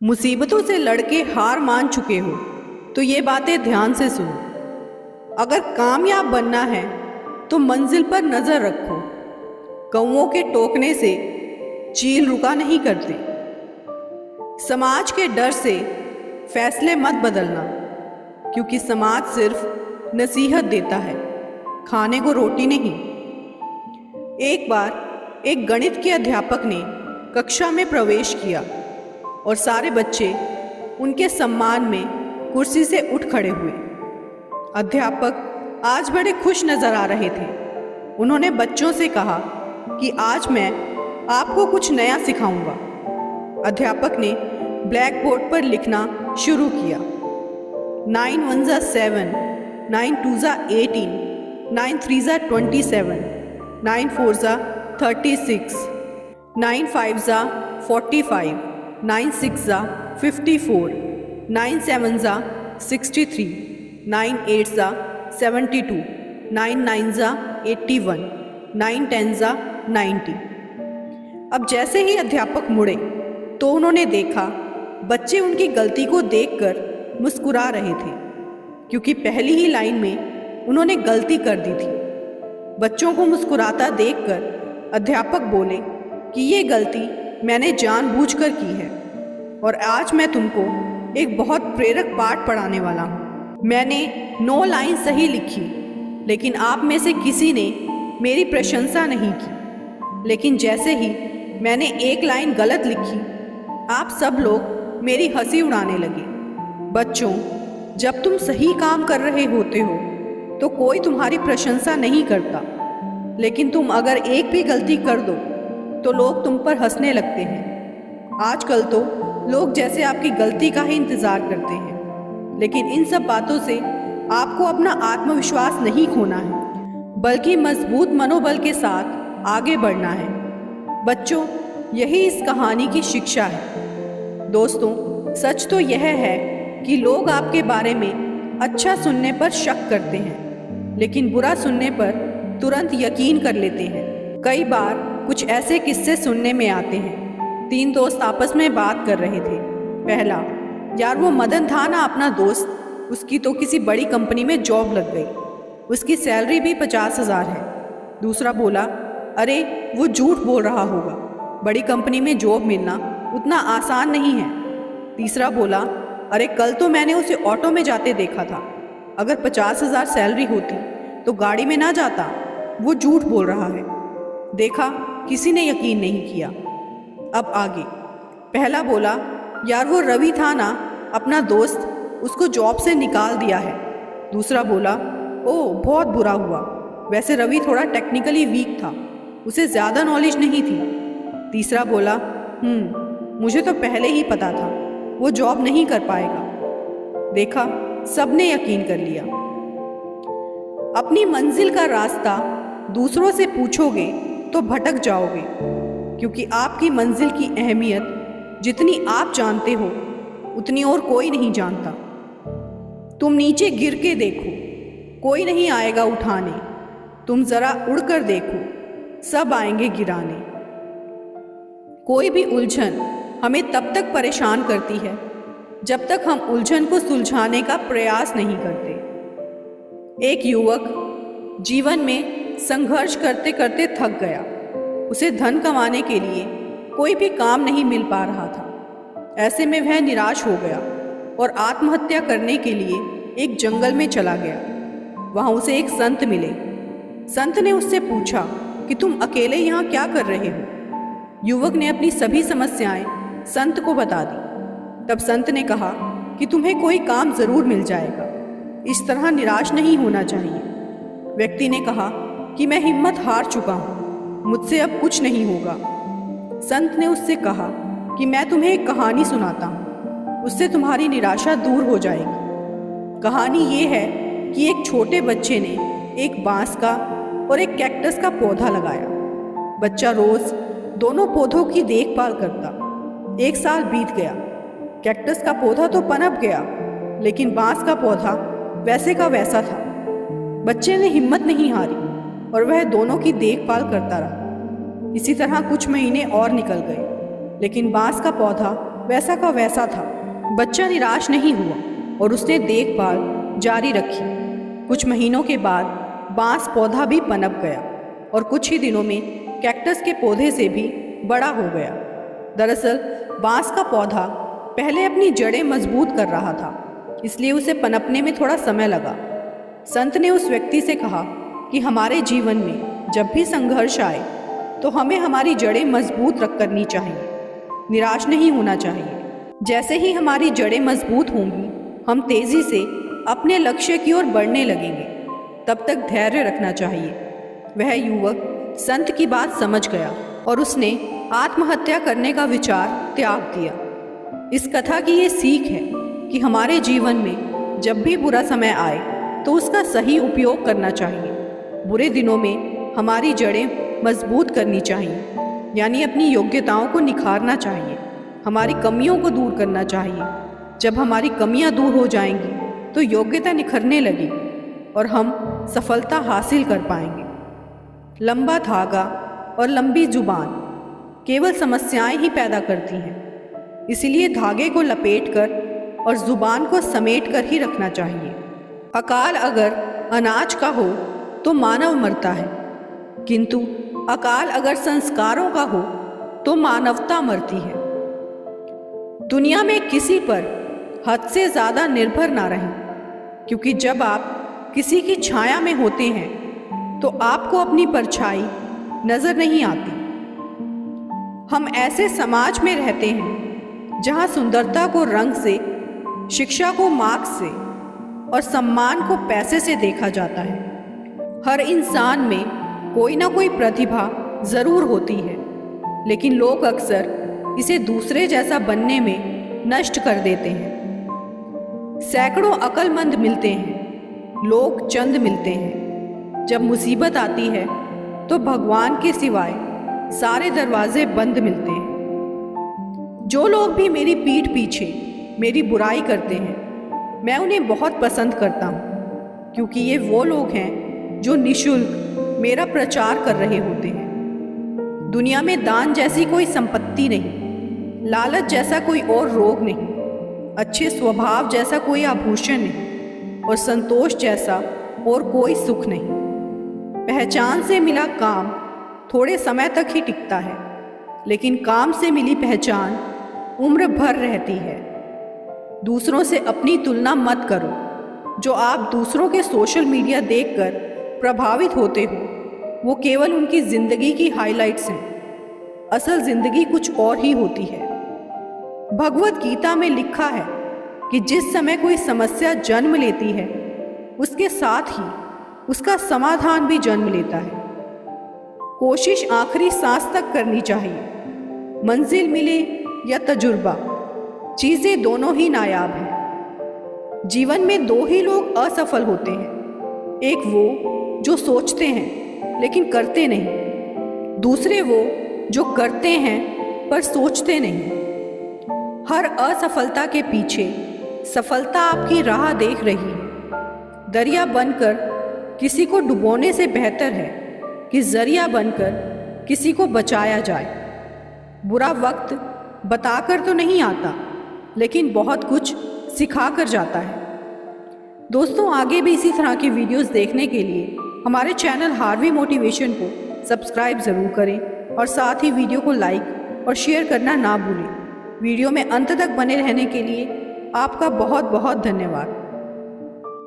मुसीबतों से लड़के हार मान चुके हो तो ये बातें ध्यान से सुनो। अगर कामयाब बनना है तो मंजिल पर नज़र रखो। कौओं के टोकने से चील रुका नहीं करते। समाज के डर से फैसले मत बदलना, क्योंकि समाज सिर्फ नसीहत देता है, खाने को रोटी नहीं। एक बार एक गणित के अध्यापक ने कक्षा में प्रवेश किया और सारे बच्चे उनके सम्मान में कुर्सी से उठ खड़े हुए। अध्यापक आज बड़े खुश नजर आ रहे थे। उन्होंने बच्चों से कहा कि आज मैं आपको कुछ नया सिखाऊंगा। अध्यापक ने ब्लैक बोर्ड पर लिखना शुरू किया। 9 1 जा 7, 9 2 जा 18, 9 3 जा 27, 9 4 जा 36, 9 5 जा 45, 9 6 जा 54, 9 7 जा 63, 9 8 जा 72, 9 9 जा 81, 9 10 जा 90। अब जैसे ही अध्यापक मुड़े तो उन्होंने देखा बच्चे उनकी गलती को देखकर मुस्कुरा रहे थे, क्योंकि पहली ही लाइन में उन्होंने गलती कर दी थी। बच्चों को मुस्कुराता देखकर अध्यापक बोले कि ये गलती मैंने जानबूझकर की है और आज मैं तुमको एक बहुत प्रेरक पाठ पढ़ाने वाला हूँ। मैंने 9 लाइन सही लिखी, लेकिन आप में से किसी ने मेरी प्रशंसा नहीं की। लेकिन जैसे ही मैंने 1 लाइन गलत लिखी, आप सब लोग मेरी हंसी उड़ाने लगे। बच्चों, जब तुम सही काम कर रहे होते हो तो कोई तुम्हारी प्रशंसा नहीं करता, लेकिन तुम अगर एक भी गलती कर दो तो लोग तुम पर हंसने लगते हैं। आजकल तो लोग जैसे आपकी गलती का ही इंतज़ार करते हैं, लेकिन इन सब बातों से आपको अपना आत्मविश्वास नहीं खोना है, बल्कि मजबूत मनोबल के साथ आगे बढ़ना है। बच्चों, यही इस कहानी की शिक्षा है। दोस्तों, सच तो यह है कि लोग आपके बारे में अच्छा सुनने पर शक करते हैं, लेकिन बुरा सुनने पर तुरंत यकीन कर लेते हैं। कई बार कुछ ऐसे किस्से सुनने में आते हैं। 3 दोस्त आपस में बात कर रहे थे। पहला, यार वो मदन था ना अपना दोस्त, उसकी तो किसी बड़ी कंपनी में जॉब लग गई, उसकी सैलरी भी 50,000 है। दूसरा बोला, अरे वो झूठ बोल रहा होगा, बड़ी कंपनी में जॉब मिलना उतना आसान नहीं है। तीसरा बोला, अरे कल तो मैंने उसे ऑटो में जाते देखा था, अगर 50,000 सैलरी होती तो गाड़ी में ना जाता, वो झूठ बोल रहा है। देखा, किसी ने यकीन नहीं किया। अब आगे। पहला बोला, यार वो रवि था ना अपना दोस्त, उसको जॉब से निकाल दिया है। दूसरा बोला, ओह बहुत बुरा हुआ, वैसे रवि थोड़ा टेक्निकली वीक था, उसे ज़्यादा नॉलेज नहीं थी। तीसरा बोला, मुझे तो पहले ही पता था वो जॉब नहीं कर पाएगा। देखा, सबने यकीन कर लिया। अपनी मंजिल का रास्ता दूसरों से पूछोगे तो भटक जाओगे, क्योंकि आपकी मंजिल की अहमियत जितनी आप जानते हो उतनी और कोई नहीं जानता। तुम नीचे गिर के देखो, कोई नहीं आएगा उठाने। तुम जरा उड़कर देखो, सब आएंगे गिराने। कोई भी उलझन हमें तब तक परेशान करती है जब तक हम उलझन को सुलझाने का प्रयास नहीं करते। एक युवक जीवन में संघर्ष करते करते थक गया। उसे धन कमाने के लिए कोई भी काम नहीं मिल पा रहा था। ऐसे में वह निराश हो गया और आत्महत्या करने के लिए एक जंगल में चला गया। वहाँ उसे एक संत मिले। संत ने उससे पूछा कि तुम अकेले यहाँ क्या कर रहे हो? युवक ने अपनी सभी समस्याएं संत को बता दी। तब संत ने कहा कि तुम्हें कोई काम जरूर मिल जाएगा, इस तरह निराश नहीं होना चाहिए। व्यक्ति ने कहा कि मैं हिम्मत हार चुका हूँ, मुझसे अब कुछ नहीं होगा। संत ने उससे कहा कि मैं तुम्हें एक कहानी सुनाता हूँ, उससे तुम्हारी निराशा दूर हो जाएगी। कहानी ये है कि एक छोटे बच्चे ने एक बांस का और एक कैक्टस का पौधा लगाया। बच्चा रोज दोनों पौधों की देखभाल करता। 1 साल बीत गया। कैक्टस का पौधा तो पनप गया, लेकिन बांस का पौधा वैसे का वैसा था। बच्चे ने हिम्मत नहीं हारी और वह दोनों की देखभाल करता रहा। इसी तरह कुछ महीने और निकल गए, लेकिन बांस का पौधा वैसा का वैसा था। बच्चा निराश नहीं हुआ और उसने देखभाल जारी रखी। कुछ महीनों के बाद बांस पौधा भी पनप गया और कुछ ही दिनों में कैक्टस के पौधे से भी बड़ा हो गया। दरअसल बांस का पौधा पहले अपनी जड़ें मजबूत कर रहा था, इसलिए उसे पनपने में थोड़ा समय लगा। संत ने उस व्यक्ति से कहा कि हमारे जीवन में जब भी संघर्ष आए तो हमें हमारी जड़ें मजबूत रख करनी चाहिए, निराश नहीं होना चाहिए। जैसे ही हमारी जड़ें मजबूत होंगी हम तेज़ी से अपने लक्ष्य की ओर बढ़ने लगेंगे। तब तक धैर्य रखना चाहिए। वह युवक संत की बात समझ गया और उसने आत्महत्या करने का विचार त्याग दिया। इस कथा की ये सीख है कि हमारे जीवन में जब भी बुरा समय आए तो उसका सही उपयोग करना चाहिए। बुरे दिनों में हमारी जड़ें मजबूत करनी चाहिए, यानी अपनी योग्यताओं को निखारना चाहिए, हमारी कमियों को दूर करना चाहिए। जब हमारी कमियां दूर हो जाएंगी तो योग्यता निखरने लगेगी और हम सफलता हासिल कर पाएंगे। लंबा धागा और लंबी जुबान केवल समस्याएं ही पैदा करती हैं, इसीलिए धागे को लपेटकर और जुबान को समेटकर ही रखना चाहिए। अकाल अगर अनाज का हो तो मानव मरता है, किंतु अकाल अगर संस्कारों का हो तो मानवता मरती है। दुनिया में किसी पर हद से ज़्यादा निर्भर ना रहें, क्योंकि जब आप किसी की छाया में होते हैं तो आपको अपनी परछाई नज़र नहीं आती। हम ऐसे समाज में रहते हैं जहाँ सुंदरता को रंग से, शिक्षा को मार्क्स से और सम्मान को पैसे से देखा जाता है। हर इंसान में कोई ना कोई प्रतिभा ज़रूर होती है, लेकिन लोग अक्सर इसे दूसरे जैसा बनने में नष्ट कर देते हैं। सैकड़ों अक्लमंद मिलते हैं, लोग चंद मिलते हैं। जब मुसीबत आती है तो भगवान के सिवाय सारे दरवाजे बंद मिलते हैं। जो लोग भी मेरी पीठ पीछे मेरी बुराई करते हैं, मैं उन्हें बहुत पसंद करता हूँ, क्योंकि ये वो लोग हैं जो निःशुल्क मेरा प्रचार कर रहे होते हैं। दुनिया में दान जैसी कोई संपत्ति नहीं, लालच जैसा कोई और रोग नहीं, अच्छे स्वभाव जैसा कोई आभूषण नहीं और संतोष जैसा और कोई सुख नहीं। पहचान से मिला काम थोड़े समय तक ही टिकता है, लेकिन काम से मिली पहचान उम्र भर रहती है। दूसरों से अपनी तुलना मत करो। जो आप दूसरों के सोशल मीडिया देखकर प्रभावित होते हो वो केवल उनकी ज़िंदगी की हाइलाइट्स हैं। असल ज़िंदगी कुछ और ही होती है। भगवत गीता में लिखा है कि जिस समय कोई समस्या जन्म लेती है उसके साथ ही उसका समाधान भी जन्म लेता है। कोशिश आखिरी सांस तक करनी चाहिए। मंजिल मिले या तजुर्बा, चीज़ें दोनों ही नायाब हैं। जीवन में दो ही लोग असफल होते हैं, एक वो जो सोचते हैं लेकिन करते नहीं, दूसरे वो जो करते हैं पर सोचते नहीं। हर असफलता के पीछे सफलता आपकी राह देख रही है। दरिया बनकर किसी को डुबोने से बेहतर है कि जरिया बनकर किसी को बचाया जाए। बुरा वक्त बताकर तो नहीं आता, लेकिन बहुत कुछ सिखा कर जाता है। दोस्तों, आगे भी इसी तरह की वीडियोस देखने के लिए हमारे चैनल हार्वी मोटिवेशन को सब्सक्राइब ज़रूर करें और साथ ही वीडियो को लाइक और शेयर करना ना भूलें। वीडियो में अंत तक बने रहने के लिए आपका बहुत बहुत धन्यवाद।